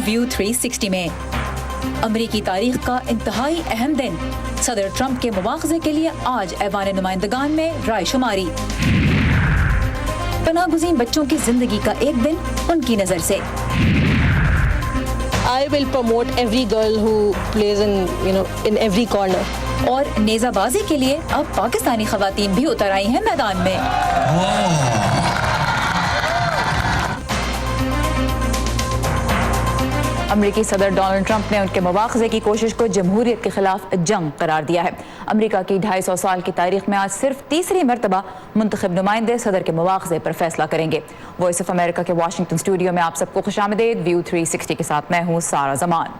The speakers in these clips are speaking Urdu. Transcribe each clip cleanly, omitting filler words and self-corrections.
آج ویو 360 میں امریکی تاریخ کا انتہائی اہم دن، صدر ٹرمپ کے مواخذے کے لیے آج ایوان نمائندگان میں رائے شماری۔ پناہ گزین بچوں کی زندگی کا ایک دن ان کی نظر سے۔ I will promote every girl who plays in every corner. اور نیزہ بازی کے لیے اب پاکستانی خواتین بھی اتر آئی ہیں میدان میں۔ امریکی صدر ڈونلڈ ٹرمپ نے ان کے مواخذے کی کوشش کو جمہوریت کے خلاف جنگ قرار دیا ہے۔ امریکہ کی 250 سال کی تاریخ میں آج صرف تیسری مرتبہ منتخب نمائندے صدر کے مواخذے پر فیصلہ کریں گے۔ وائس آف امریکہ کے واشنگٹن اسٹوڈیو میں آپ سب کو خوش آمدید۔ ویو 360 کے ساتھ میں ہوں سارا زمان۔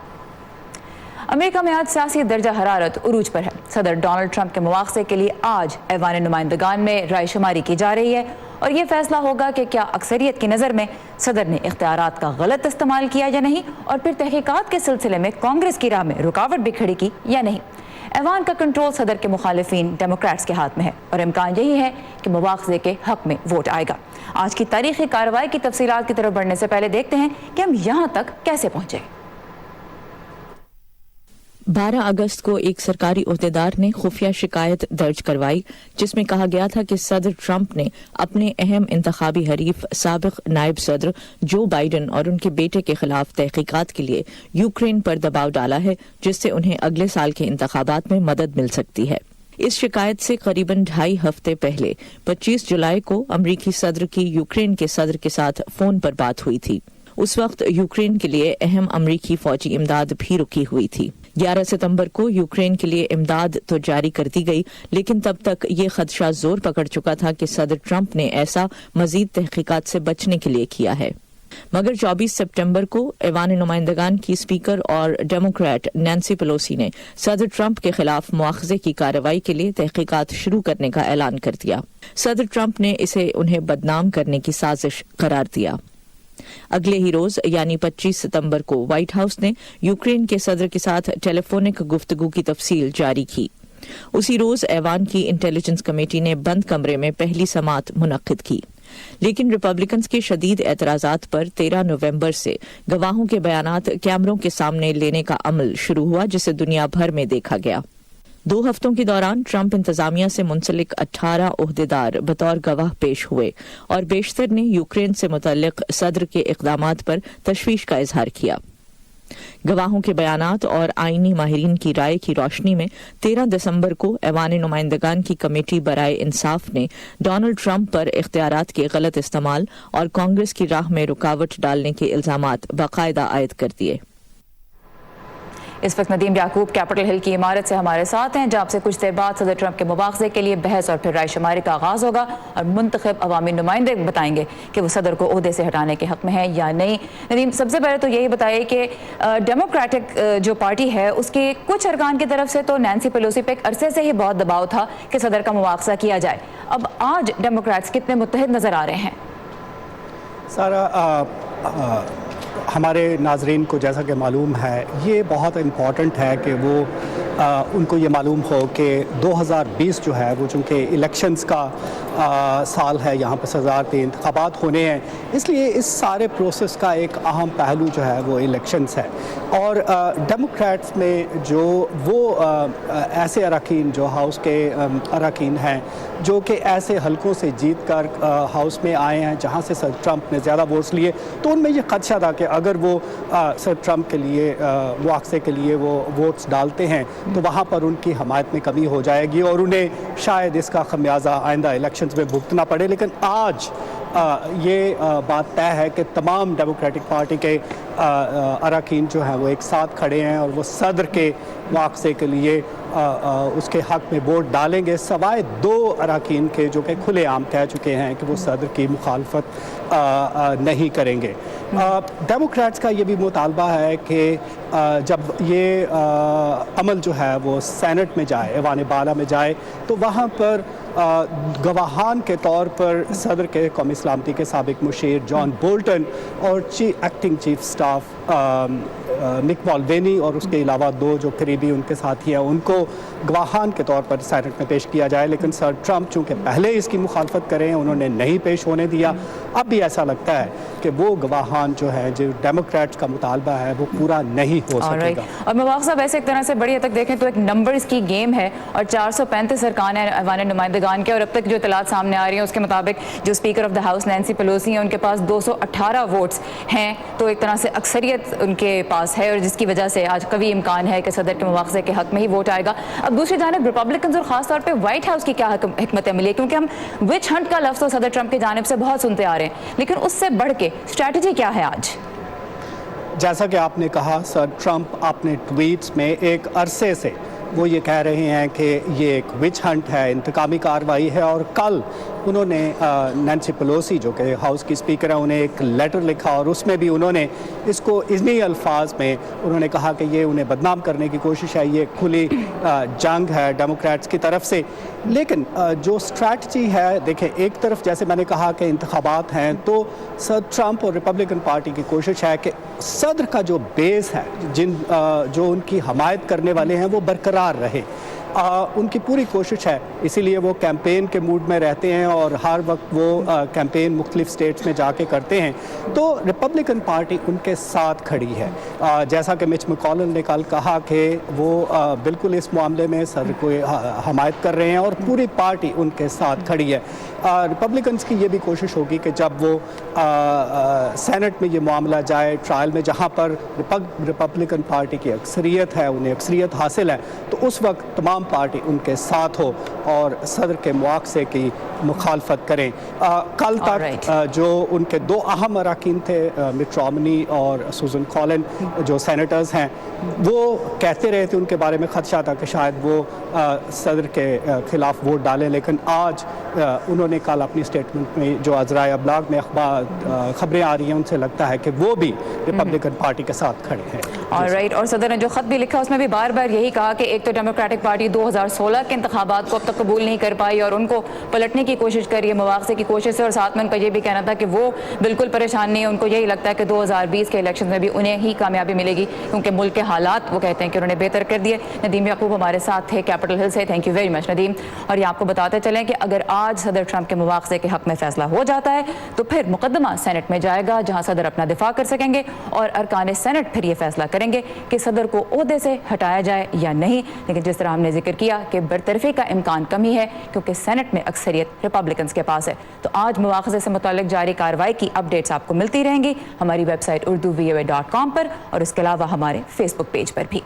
امریکہ میں آج سیاسی درجہ حرارت عروج پر ہے۔ صدر ڈونلڈ ٹرمپ کے مواخذے کے لیے آج ایوان نمائندگان میں رائے شماری کی جا رہی ہے اور یہ فیصلہ ہوگا کہ کیا اکثریت کی نظر میں صدر نے اختیارات کا غلط استعمال کیا یا نہیں، اور پھر تحقیقات کے سلسلے میں کانگریس کی راہ میں رکاوٹ بھی کھڑی کی یا نہیں۔ ایوان کا کنٹرول صدر کے مخالفین ڈیموکریٹس کے ہاتھ میں ہے اور امکان یہی ہے کہ مواخذے کے حق میں ووٹ آئے گا۔ آج کی تاریخی کارروائی کی تفصیلات کی طرف بڑھنے سے پہلے دیکھتے ہیں کہ ہم یہاں تک کیسے پہنچے۔ 12 اگست کو ایک سرکاری عہدیدار نے خفیہ شکایت درج کروائی جس میں کہا گیا تھا کہ صدر ٹرمپ نے اپنے اہم انتخابی حریف سابق نائب صدر جو بائیڈن اور ان کے بیٹے کے خلاف تحقیقات کے لیے یوکرین پر دباؤ ڈالا ہے، جس سے انہیں اگلے سال کے انتخابات میں مدد مل سکتی ہے۔ اس شکایت سے قریباً 2.5 ہفتے پہلے 25 جولائی کو امریکی صدر کی یوکرین کے صدر کے ساتھ فون پر بات ہوئی تھی۔ اس وقت یوکرین کے لیے اہم امریکی فوجی امداد بھی رکی ہوئی تھی۔ 11 ستمبر کو یوکرین کے لیے امداد تو جاری کر دی گئی، لیکن تب تک یہ خدشہ زور پکڑ چکا تھا کہ صدر ٹرمپ نے ایسا مزید تحقیقات سے بچنے کے لیے کیا ہے۔ مگر 24 سپٹمبر کو ایوان نمائندگان کی اسپیکر اور ڈیموکریٹ نینسی پیلوسی نے صدر ٹرمپ کے خلاف مواخذے کی کارروائی کے لیے تحقیقات شروع کرنے کا اعلان کر دیا۔ صدر ٹرمپ نے اسے انہیں بدنام کرنے کی سازش قرار دیا۔ اگلے ہی روز یعنی 25 ستمبر کو وائٹ ہاؤس نے یوکرین کے صدر کے ساتھ ٹیلی فونک گفتگو کی تفصیل جاری کی۔ اسی روز ایوان کی انٹیلیجنس کمیٹی نے بند کمرے میں پہلی سماعت منعقد کی، لیکن ریپبلکنز کے شدید اعتراضات پر 13 نومبر سے گواہوں کے بیانات کیمروں کے سامنے لینے کا عمل شروع ہوا، جسے دنیا بھر میں دیکھا گیا۔ 2 ہفتوں کے دوران ٹرمپ انتظامیہ سے منسلک 18 عہدیدار بطور گواہ پیش ہوئے اور بیشتر نے یوکرین سے متعلق صدر کے اقدامات پر تشویش کا اظہار کیا۔ گواہوں کے بیانات اور آئینی ماہرین کی رائے کی روشنی میں 13 دسمبر کو ایوان نمائندگان کی کمیٹی برائے انصاف نے ڈونلڈ ٹرمپ پر اختیارات کے غلط استعمال اور کانگریس کی راہ میں رکاوٹ ڈالنے کے الزامات باقاعدہ عائد کر دیے۔ اس وقت ندیم یعقوب کیپٹل ہل کی عمارت سے ہمارے ساتھ ہیں، جہاں سے کچھ دیر بعد صدر ٹرمپ کے مواخذے کے لیے بحث اور پھر رائے شماری کا آغاز ہوگا اور منتخب عوامی نمائندے بتائیں گے کہ وہ صدر کو عہدے سے ہٹانے کے حق میں ہیں یا نہیں۔ ندیم، سب سے پہلے تو یہی بتائیے کہ ڈیموکریٹک جو پارٹی ہے اس کے کچھ ارکان کی طرف سے تو نینسی پیلوسی پہ ایک عرصے سے ہی بہت دباؤ تھا کہ صدر کا مواخذہ کیا جائے، اب آج ڈیموکریٹس کتنے متحد نظر آ رہے ہیں؟ سارا ہمارے ناظرین کو جیسا کہ معلوم ہے، یہ بہت امپورٹنٹ ہے کہ وہ ان کو یہ معلوم ہو کہ 2020 جو ہے وہ چونکہ الیکشنز کا سال ہے، یہاں پر صدارتی انتخابات ہونے ہیں، اس لیے اس سارے پروسیس کا ایک اہم پہلو جو ہے وہ الیکشنز ہے۔ اور ڈیموکریٹس میں جو وہ ایسے اراکین جو ہاؤس کے اراکین ہیں جو کہ ایسے حلقوں سے جیت کر ہاؤس میں آئے ہیں جہاں سے صدر ٹرمپ نے زیادہ ووٹس لیے، تو ان میں یہ خدشہ تھا کہ اگر وہ صدر ٹرمپ کے لیے مواخذے کے لیے وہ ووٹس ڈالتے ہیں تو وہاں پر ان کی حمایت میں کمی ہو جائے گی اور انہیں شاید اس کا خمیازہ آئندہ الیکشنز میں بھگتنا پڑے۔ لیکن آج یہ بات طے ہے کہ تمام ڈیموکریٹک پارٹی کے اراکین جو ہیں وہ ایک ساتھ کھڑے ہیں اور وہ صدر کے مواخذے کے لیے اس کے حق میں ووٹ ڈالیں گے، سوائے 2 اراکین کے جو کہ کھلے عام کہہ چکے ہیں کہ وہ صدر کی مخالفت نہیں کریں گے۔ ڈیموکریٹس کا یہ بھی مطالبہ ہے کہ جب یہ عمل جو ہے وہ سینٹ میں جائے، ایوان بالا میں جائے، تو وہاں پر گواہان کے طور پر صدر کے قومی سلامتی کے سابق مشیر جان بولٹن اور ایکٹنگ چیف سٹاف نک مالوینی اور اس کے علاوہ 2 جو قریبی ان کے ساتھی ہیں ان کو گواہان کے طور پر سینٹ میں پیش کیا جائے۔ لیکن سر ٹرمپ چونکہ پہلے اس کی مخالفت کریں، انہوں نے نہیں پیش ہونے دیا، اب بھی ایسا لگتا ہے کہ وہ گواہان جو ہے جو ڈیموکریٹس کا مطالبہ ہے وہ پورا نہیں ہو سکے گا. اور مواخذ صاحب ایسے ایک طرح سے بڑی حد تک دیکھیں تو ایک نمبرز کی گیم ہے اور 435 ارکان ہیں ایوان نمائندگان کے, اور اب تک جو اطلاعات سامنے آ رہی ہیں اس کے مطابق جو speaker of the house Nancy Pelosi ہیں ان کے پاس 218 ووٹس ہیں, تو ایک طرح سے اکثریت ان کے پاس ہے, اور جس کی وجہ سے آج قوی امکان ہے کہ صدر کے مواخذے کے حق میں ہی ووٹ آئے گا. اب دوسری جانب ریپبلکنز اور خاص طور پہ وائٹ ہاؤس کی کیا حکمت عملی ہے, کیونکہ ہم وچ ہنٹ کا لفظ تو صدر ٹرمپ کی جانب سے بہت سنتے آ رہے ہیں, لیکن اس سے بڑھ کے اسٹریٹجی کیا ہے آج؟ جیسا کہ آپ نے کہا, سر ٹرمپ اپنے ٹویٹس میں ایک عرصے سے وہ یہ کہہ رہے ہیں کہ یہ ایک وچ ہنٹ ہے, انتقامی کارروائی ہے, اور کل انہوں نے نینسی پیلوسی جو کہ ہاؤس کی اسپیکر ہیں انہیں ایک لیٹر لکھا, اور اس میں بھی انہوں نے اس کو اتنی الفاظ میں انہوں نے کہا کہ یہ انہیں بدنام کرنے کی کوشش ہے, یہ کھلی جنگ ہے ڈیموکریٹس کی طرف سے. لیکن جو اسٹریٹجی ہے, دیکھیں ایک طرف جیسے میں نے کہا کہ انتخابات ہیں, تو صدر ٹرمپ اور ریپبلکن پارٹی کی کوشش ہے کہ صدر کا جو بیس ہے, جو ان کی حمایت کرنے والے ہیں وہ برقرار رہے. ان کی پوری کوشش ہے, اسی لیے وہ کیمپین کے موڈ میں رہتے ہیں اور ہر وقت وہ کیمپین مختلف سٹیٹس میں جا کے کرتے ہیں. تو ریپبلکن پارٹی ان کے ساتھ کھڑی ہے, جیسا کہ مچ مکونل نے کل کہا کہ وہ بالکل اس معاملے میں صدر کو حمایت کر رہے ہیں اور پوری پارٹی ان کے ساتھ کھڑی ہے. ریپبلکنس کی یہ بھی کوشش ہوگی کہ جب وہ سینٹ میں یہ معاملہ جائے ٹرائل میں, جہاں پر ریپبلکن پارٹی کی اکثریت ہے, انہیں اکثریت حاصل ہے, تو اس وقت تمام پارٹی ان کے ساتھ ہو اور صدر کے مواخذے کی مخالفت کریں. کل تک جو ان کے دو اہم اراکین تھے, مٹ رومنی اور سوزن کولن جو سینیٹرز ہیں, وہ کہتے رہے تھے, ان کے بارے میں خدشہ تھا کہ شاید وہ صدر کے خلاف ووٹ ڈالیں, لیکن آج انہوں نے کل اپنی اسٹیٹمنٹ میں جو ذرائع ابلاغ میں خبریں آ رہی ہیں ان سے لگتا ہے کہ وہ بھی ریپبلکن پارٹی کے ساتھ کھڑے ہیں. اور صدر نے جو خط بھی لکھا اس میں بھی بار بار یہی کہا کہ ایک تو ڈیموکریٹک پارٹی 2016 کے انتخابات کو اب تک قبول نہیں کر پائی اور ان کو پلٹنے کی کوشش کر رہی ہے, مواخذے کی کوشش سے, اور ساتھ میں ان کا یہ بھی کہنا تھا کہ وہ بالکل پریشان نہیں ہے, ان کو یہی لگتا ہے کہ 2020 کے الیکشن میں بھی انہیں ہی کامیابی ملے گی, کیونکہ ملک کے حالات وہ کہتے ہیں کہ انہوں نے بہتر کر دیے. ندیم یعقوب ہمارے ساتھ تھے کیپٹل ہل سے, thank you very much Nadeem. اور یہ آپ کو بتاتے چلیں کہ اگر آج صدر ٹرمپ کے مواخذے کے حق میں فیصلہ ہو جاتا ہے تو پھر مقدمہ سینٹ میں جائے گا, جہاں صدر اپنا دفاع کر سکیں گے, اور ارکان سینٹ پھر یہ فیصلہ کریں گے کہ صدر کو عہدے سے ہٹایا جائے یا نہیں. لیکن جس طرح ہم نے ذکر کیا کہ برطرفی کا امکان کم ہی ہے, کیونکہ سینٹ میں اکثریت ریپبلکنز کے پاس ہے. تو آج مواخذے سے متعلق جاری کارروائی کی اپڈیٹس آپ کو ملتی رہیں گی ہماری ویب سائٹ urduvoa.com پر, اور اس کے علاوہ ہمارے فیس بک پیج پر بھی.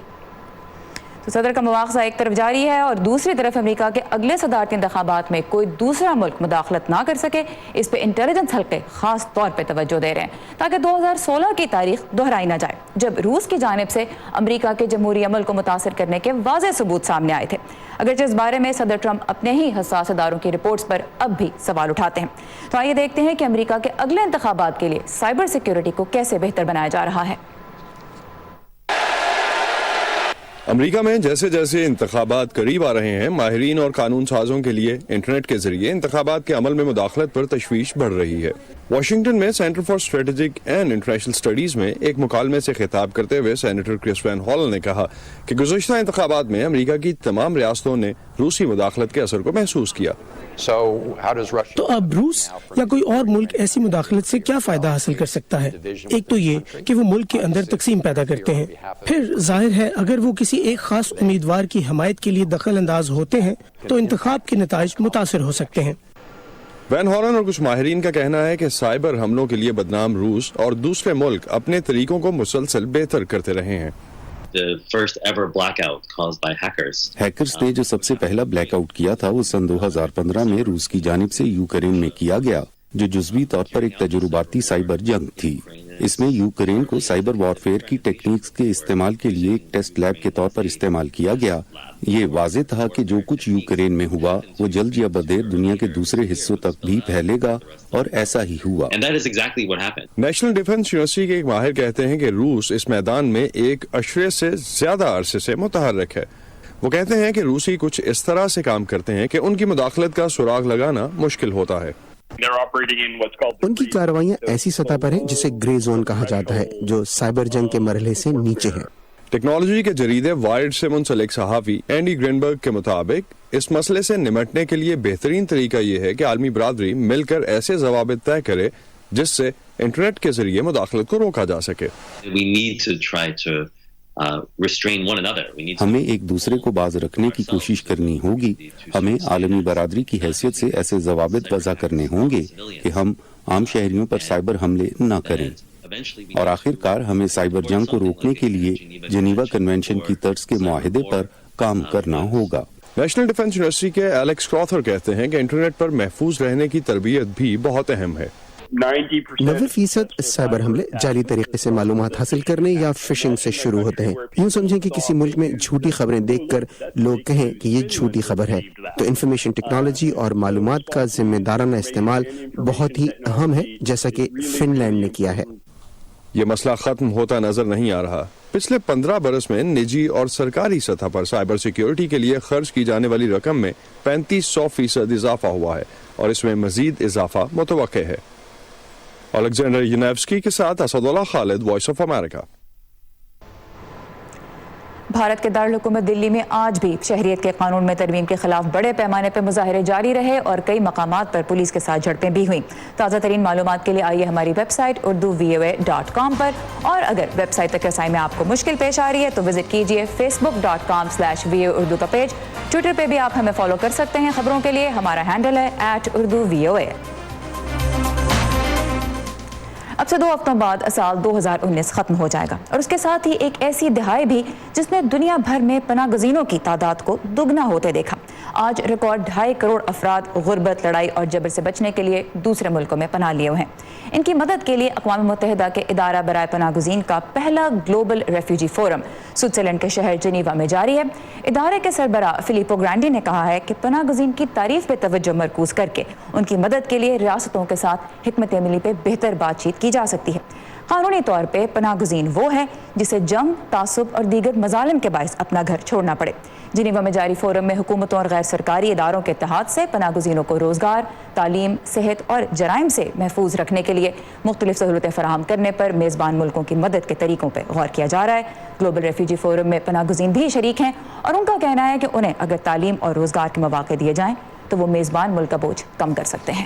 تو صدر کا مواخذہ ایک طرف جاری ہے اور دوسری طرف امریکہ کے اگلے صدارتی انتخابات میں کوئی دوسرا ملک مداخلت نہ کر سکے, اس پہ انٹیلیجنس حلقے خاص طور پہ توجہ دے رہے ہیں تاکہ 2016 کی تاریخ دہرائی نہ جائے, جب روس کی جانب سے امریکہ کے جمہوری عمل کو متاثر کرنے کے واضح ثبوت سامنے آئے تھے. اگرچہ اس بارے میں صدر ٹرمپ اپنے ہی حساس اداروں کی رپورٹس پر اب بھی سوال اٹھاتے ہیں. تو آئیے دیکھتے ہیں کہ امریکہ کے اگلے انتخابات کے لیے سائبر سیکیورٹی کو کیسے بہتر بنایا جا رہا ہے. امریکہ میں جیسے جیسے انتخابات قریب آ رہے ہیں, ماہرین اور قانون سازوں کے لیے انٹرنیٹ کے ذریعے انتخابات کے عمل میں مداخلت پر تشویش بڑھ رہی ہے. واشنگٹن میں centre for strategic and international studies میں ایک مکالمے سے خطاب کرتے ہوئے سینیٹر کرس وین ہال نے کہا کہ گزشتہ انتخابات میں امریکہ کی تمام ریاستوں نے روسی مداخلت کے اثر کو محسوس کیا. تو اب روس یا کوئی اور ملک ایسی مداخلت سے کیا فائدہ حاصل کر سکتا ہے؟ ایک تو یہ کہ وہ ملک کے اندر تقسیم پیدا کرتے ہیں, پھر ظاہر ہے اگر وہ کسی ایک خاص امیدوار کی حمایت کے لیے دخل انداز ہوتے ہیں تو انتخاب کے نتائج متاثر ہو سکتے ہیں. وین ہالن اور کچھ ماہرین کا کہنا ہے کہ سائبر حملوں کے لیے بدنام روس اور دوسرے ملک اپنے طریقوں کو مسلسل بہتر کرتے رہے ہیں. ہیکرز نے جو سب سے پہلا بلیک آؤٹ کیا تھا وہ سن 2015 میں روس کی جانب سے یوکرین میں کیا گیا, جو جزوی طور پر ایک تجرباتی سائبر جنگ تھی. اس میں یوکرین کو سائبر وارفیئر کی ٹیکنیکس کے استعمال کے لیے ایک ٹیسٹ لیب کے طور پر استعمال کیا گیا. یہ واضح تھا کہ جو کچھ یوکرین میں ہوا وہ جلد یا بدیر دنیا کے دوسرے حصوں تک بھی پھیلے گا, اور ایسا ہی ہوا. نیشنل ڈیفنس یونیورسٹی کے ایک ماہر کہتے ہیں کہ روس اس میدان میں ایک اشرے سے زیادہ عرصے سے متحرک ہے. وہ کہتے ہیں کہ روسی کچھ اس طرح سے کام کرتے ہیں کہ ان کی مداخلت کا سراغ لگانا مشکل ہوتا ہے. ان کی کارروائیاں ایسی سطح پر ہیں جسے گرے زون کہا جاتا ہے, جو سائبر جنگ کے مرحلے سے نیچے ہے. ٹیکنالوجی کے جریدے وائرڈ سے منسلک صحافی اینڈی گرینبرگ کے مطابق اس مسئلے سے نمٹنے کے لیے بہترین طریقہ یہ ہے کہ عالمی برادری مل کر ایسے ضوابط طے کرے جس سے انٹرنیٹ کے ذریعے مداخلت کو روکا جا سکے. ہمیں ایک دوسرے کو باز رکھنے کی کوشش کرنی ہوگی. ہمیں عالمی برادری کی حیثیت سے ایسے ضوابط وضع کرنے ہوں گے کہ ہم عام شہریوں پر سائبر حملے نہ کریں. اور آخر کار ہمیں سائبر جنگ کو روکنے کے لیے جنیوا کنونشن کی طرز کے معاہدے پر کام کرنا ہوگا. نیشنل ڈیفنس یونیورسٹی کے ایلیکس کراؤتھر کہتے ہیں کہ انٹرنیٹ پر محفوظ رہنے کی تربیت بھی بہت اہم ہے. 90% سائبر حملے جعلی طریقے سے معلومات حاصل کرنے یا فشنگ سے شروع ہوتے ہیں. یوں سمجھیں کہ کسی ملک میں جھوٹی خبریں دیکھ کر لوگ کہیں کہ یہ جھوٹی خبر ہے. تو انفارمیشن ٹیکنالوجی اور معلومات کا ذمہ دارانہ استعمال بہت ہی اہم ہے، جیسا کہ فن لینڈ نے کیا ہے. یہ مسئلہ ختم ہوتا نظر نہیں آ رہا. پچھلے 15 برس میں نجی اور سرکاری سطح پر سائبر سیکیورٹی کے لیے خرچ کی جانے والی رقم میں 3500% اضافہ ہوا ہے اور اس میں مزید اضافہ متوقع ہے. الیگزینڈر یونیوسکی کے ساتھ اسد اللہ خالد، وائس آف امریکہ. بھارت کے دارالحکومت دلی میں آج بھی شہریت کے قانون میں ترمیم کے خلاف بڑے پیمانے پر مظاہرے جاری رہے اور کئی مقامات پر پولیس کے ساتھ جھڑپیں بھی ہوئیں. تازہ ترین معلومات کے لیے آئیے ہماری ویب سائٹ urduvoa.com پر، اور اگر ویب سائٹ تک رسائی میں آپ کو مشکل پیش آ رہی ہے تو وزٹ کیجیے facebook.com/VOA Urdu کا پیج. ٹویٹر پہ بھی آپ ہمیں فالو کر سکتے ہیں. خبروں کے لیے ہمارا ہینڈل ہے @urduvoa. اب سے 2 ہفتوں بعد سال 2019 ختم ہو جائے گا، اور اس کے ساتھ ہی ایک ایسی دہائی بھی جس نے دنیا بھر میں پناہ گزینوں کی تعداد کو دگنا ہوتے دیکھا. آج ریکارڈ 2.5 کروڑ افراد غربت، لڑائی اور جبر سے بچنے کے لیے دوسرے ملکوں میں پناہ لیے ہوئے ہیں. ان کی مدد کے لیے اقوام متحدہ کے ادارہ برائے پناہ گزین کا پہلا گلوبل ریفیوجی فورم سوئٹزرلینڈ کے شہر جنیوا میں جاری ہے. ادارے کے سربراہ فلیپو گرانڈی نے کہا ہے کہ پناہ گزین کی تعریف پہ توجہ مرکوز کر کے ان کی مدد کے لیے ریاستوں کے ساتھ حکمت عملی پہ بہتر بات چیت کی جا سکتی ہے. قانونی طور پہ پناہ گزین وہ ہے جسے جنگ، تعصب اور دیگر مظالم کے باعث اپنا گھر چھوڑنا پڑے. جنیوا میں جاری فورم میں حکومتوں اور غیر سرکاری اداروں کے اتحاد سے پناہ گزینوں کو روزگار، تعلیم، صحت اور جرائم سے محفوظ رکھنے کے لیے مختلف سہولتیں فراہم کرنے پر میزبان ملکوں کی مدد کے طریقوں پہ غور کیا جا رہا ہے. گلوبل ریفیوجی فورم میں پناہ گزین بھی شریک ہیں اور ان کا کہنا ہے کہ انہیں اگر تعلیم اور روزگار کے مواقع دیے جائیں تو وہ میزبان ملک کا بوجھ کم کر سکتے ہیں.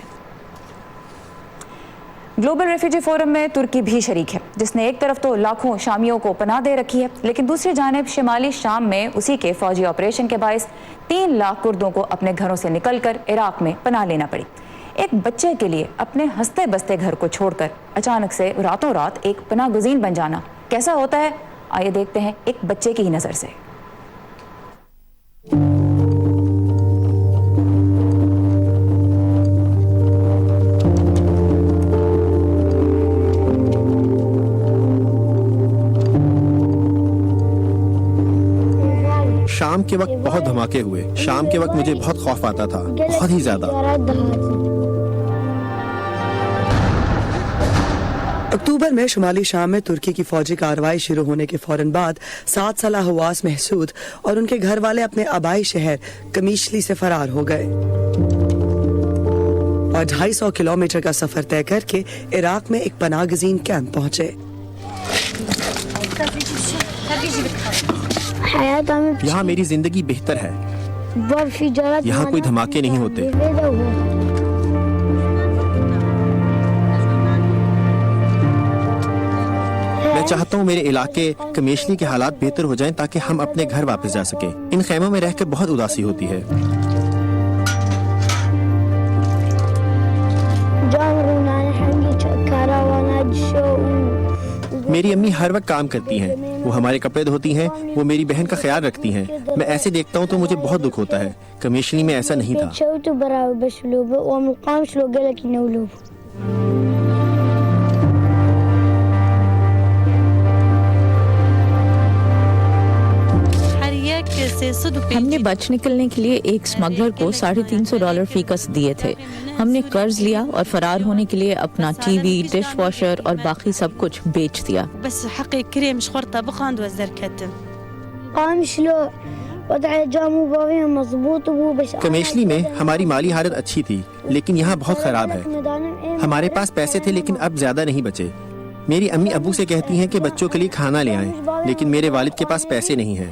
گلوبل ریفیوجی فورم میں ترکی بھی شریک ہے، جس نے ایک طرف تو لاکھوں شامیوں کو پناہ دے رکھی ہے، لیکن دوسری جانب شمالی شام میں اسی کے فوجی آپریشن کے باعث 3 لاکھ کردوں کو اپنے گھروں سے نکل کر عراق میں پناہ لینا پڑی. ایک بچے کے لیے اپنے ہنستے بستے گھر کو چھوڑ کر اچانک سے راتوں رات ایک پناہ گزین بن جانا کیسا ہوتا ہے، آئیے دیکھتے ہیں ایک بچے کی ہی نظر سے. شام کے وقت بہت دھماکے ہوئے. شام کے وقت مجھے بہت خوف آتا تھا، بہت ہی زیادہ. اکتوبر میں شمالی شام میں ترکی کی فوجی کارروائی شروع ہونے کے فوراً بعد 7 سالہ حواس محسود اور ان کے گھر والے اپنے آبائی شہر کمیشلی سے فرار ہو گئے اور 250 کلومیٹر کا سفر طے کر کے عراق میں ایک پناہ گزین کیمپ پہنچے. یہاں میری زندگی بہتر ہے، یہاں کوئی دھماکے نہیں ہوتے. میں چاہتا ہوں میرے علاقے کمیشلی کے حالات بہتر ہو جائیں تاکہ ہم اپنے گھر واپس جا سکیں. ان خیموں میں رہ کر بہت اداسی ہوتی ہے. میری امی ہر وقت کام کرتی ہیں، وہ ہمارے کپڑے دھوتی ہیں، وہ میری بہن کا خیال رکھتی ہیں. میں ایسے دیکھتا ہوں تو مجھے بہت دکھ ہوتا ہے. کمیشلی میں ایسا نہیں تھا. ہم نے بچ نکلنے کے لیے ایک اسمگلر کو $350 فیکس دیے تھے. ہم نے قرض لیا اور فرار ہونے کے لیے اپنا ٹی وی، ڈش واشر اور باقی سب کچھ بیچ دیا. کمیشلی میں ہماری مالی حالت اچھی تھی لیکن یہاں بہت خراب ہے. ہمارے پاس پیسے تھے لیکن اب زیادہ نہیں بچے. میری امی ابو سے کہتی ہیں کہ بچوں کے لیے کھانا لے آئیں لیکن میرے والد کے پاس پیسے نہیں ہیں.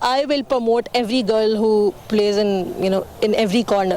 I will promote every girl who plays in every corner.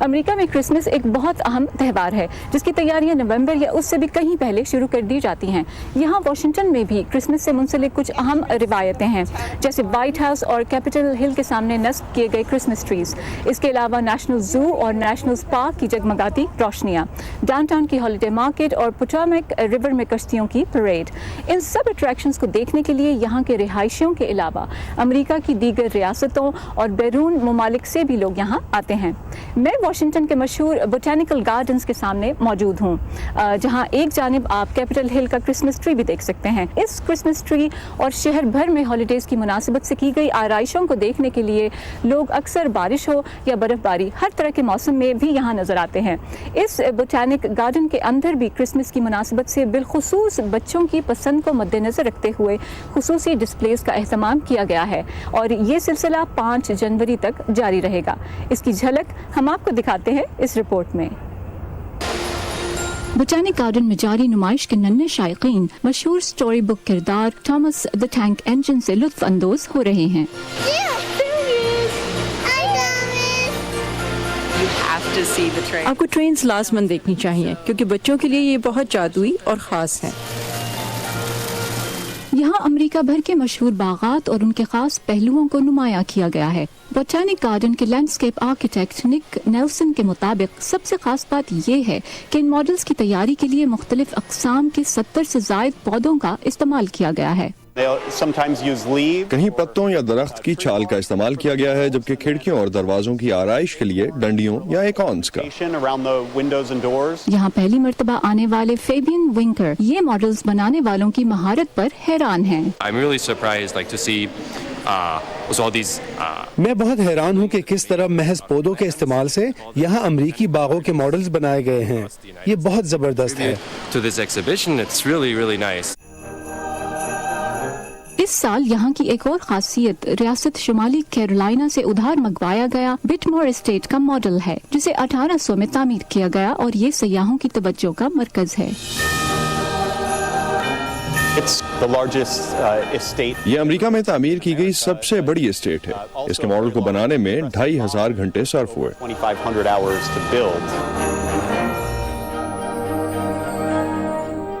امریکہ میں کرسمس ایک بہت اہم تہوار ہے جس کی تیاریاں نومبر یا اس سے بھی کہیں پہلے شروع کر دی جاتی ہیں. یہاں واشنگٹن میں بھی کرسمس سے منسلک کچھ اہم روایتیں ہیں, جیسے وائٹ ہاؤس اور کیپٹل ہل کے سامنے نصب کیے گئے کرسمس ٹریز. اس کے علاوہ نیشنل زو اور نیشنل پارک کی جگمگاتی روشنیاں, ڈاؤن ٹاؤن کی ہالیڈے مارکیٹ اور پوٹامک ریور میں کشتیوں کی پریڈ. ان سب اٹریکشنز کو دیکھنے کے لیے یہاں کے رہائشیوں کے علاوہ امریکہ کی دیگر ریاستوں اور بیرون ممالک سے بھی لوگ یہاں آتے ہیں. میں واشنگٹن کے مشہور بوٹینیکل گارڈنز کے سامنے موجود ہوں, جہاں ایک جانب آپ کیپٹل ہل کا کرسمس ٹری بھی دیکھ سکتے ہیں. اس کرسمس ٹری اور شہر بھر میں ہالیڈیز کی مناسبت سے کی گئی آرائشوں کو دیکھنے کے لیے لوگ اکثر بارش ہو یا برف باری ہر طرح کے موسم میں بھی یہاں نظر آتے ہیں. اس بوٹینک گارڈن کے اندر بھی کرسمس کی مناسبت سے بالخصوص بچوں کی پسند کو مد نظر رکھتے ہوئے خصوصی ڈسپلیز کا اہتمام کیا گیا ہے, اور یہ سلسلہ 5 جنوری تک جاری رہے گا. اس کی جھلک ہم آپ کو دکھاتے ہیں اس رپورٹ میں. بوٹینک گارڈن میں جاری نمائش کے ننھے شائقین مشہور سٹوری بک کردار تھامس دی ٹینک انجن سے لطف اندوز ہو رہے ہیں. آپ کو ٹرینز لازماً دیکھنی چاہیے کیونکہ بچوں کے لیے یہ بہت جادوئی اور خاص ہے. یہاں امریکہ بھر کے مشہور باغات اور ان کے خاص پہلوؤں کو نمایاں کیا گیا ہے. بوٹینک گارڈن کے لینڈسکیپ آرکیٹیکٹ نک نیلسن کے مطابق سب سے خاص بات یہ ہے کہ ان ماڈلز کی تیاری کے لیے مختلف اقسام کے 70 سے زائد پودوں کا استعمال کیا گیا ہے. کہیں پتوں یا درخت کی چھال کا استعمال کیا گیا ہے, جبکہ کھڑکیوں اور دروازوں کی آرائش کے لیے ڈنڈیوں یا ایکونز کا. یہاں پہلی مرتبہ آنے والے فیبین ونکر یہ ماڈلز بنانے والوں کی مہارت پر حیران ہیں. میں بہت حیران ہوں کہ کس طرح محض پودوں کے استعمال سے یہاں امریکی باغوں کے ماڈلز بنائے گئے ہیں. یہ بہت زبردست ہے. اس سال یہاں کی ایک اور خاصیت ریاست شمالی کیرولائنا سے ادھار منگوایا گیا بٹمور اسٹیٹ کا ماڈل ہے, جسے 1800 میں تعمیر کیا گیا اور یہ سیاحوں کی توجہ کا مرکز ہے. یہ امریکہ میں تعمیر کی گئی سب سے بڑی اسٹیٹ ہے. اس کے ماڈل کو بنانے میں 2500 گھنٹے صرف ہوئے.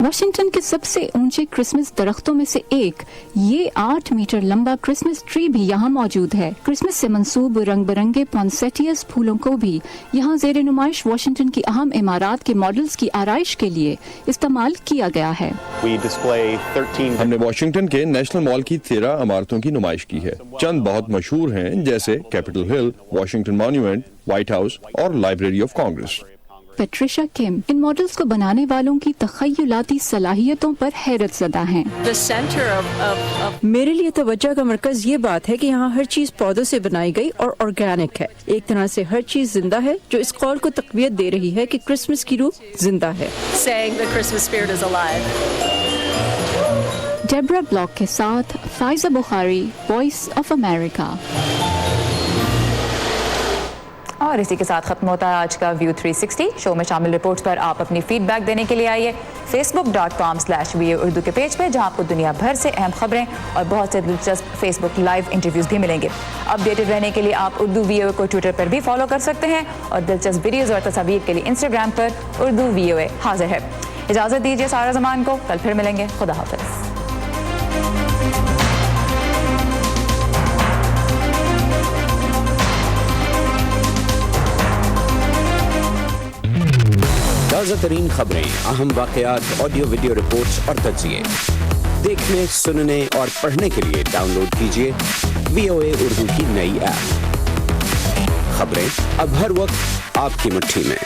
واشنگٹن کے سب سے اونچے کرسمس درختوں میں سے ایک یہ 8 میٹر لمبا کرسمس ٹری بھی یہاں موجود ہے. کرسمس سے منسوب رنگ برنگے پونسیٹیس پھولوں کو بھی یہاں زیر نمائش واشنگٹن کی اہم عمارات کے ماڈلز کی آرائش کے لیے استعمال کیا گیا ہے. ہم نے واشنگٹن کے نیشنل مال کی 13 عمارتوں کی نمائش کی ہے. چند بہت مشہور ہیں جیسے Capitol Hill, Washington Monument, White House اور library of Congress. Patricia Kim ان ماڈلز کو بنانے والوں کی تخیلاتی صلاحیتوں پر حیرت زدہ ہیں. میرے لیے توجہ کا مرکز یہ بات ہے کہ یہاں ہر چیز پودوں سے بنائی گئی اور آرگینک ہے. ایک طرح سے ہر چیز زندہ ہے, جو اس قول کو تقویت دے رہی ہے کہ کرسمس کی روح زندہ ہے. ڈیبرا بلاک کے ساتھ فائزہ بخاری, وائس آف امریکہ. اور اسی کے ساتھ ختم ہوتا ہے آج کا ویو 360. شو میں شامل رپورٹس پر آپ اپنی فیڈ بیک دینے کے لیے آئیے facebook.com/VO اردو کے پیج پہ, جہاں آپ کو دنیا بھر سے اہم خبریں اور بہت سے دلچسپ فیس بک لائیو انٹرویوز بھی ملیں گے. اپڈیٹڈ رہنے کے لیے آپ اردو VOA کو ٹویٹر پر بھی فالو کر سکتے ہیں, اور دلچسپ ویڈیوز اور تصاویر کے لیے انسٹاگرام پر اردو VOA حاضر ہے. اجازت دیجیے سارا زمان کو, کل پھر ملیں گے. خدا حافظ. تازہ ترین خبریں, اہم واقعات, آڈیو ویڈیو رپورٹس اور تجزیے دیکھنے, سننے اور پڑھنے کے لیے ڈاؤن لوڈ کیجیے VOA اردو کی نئی ایپ. خبریں اب ہر وقت آپ کی مٹھی میں.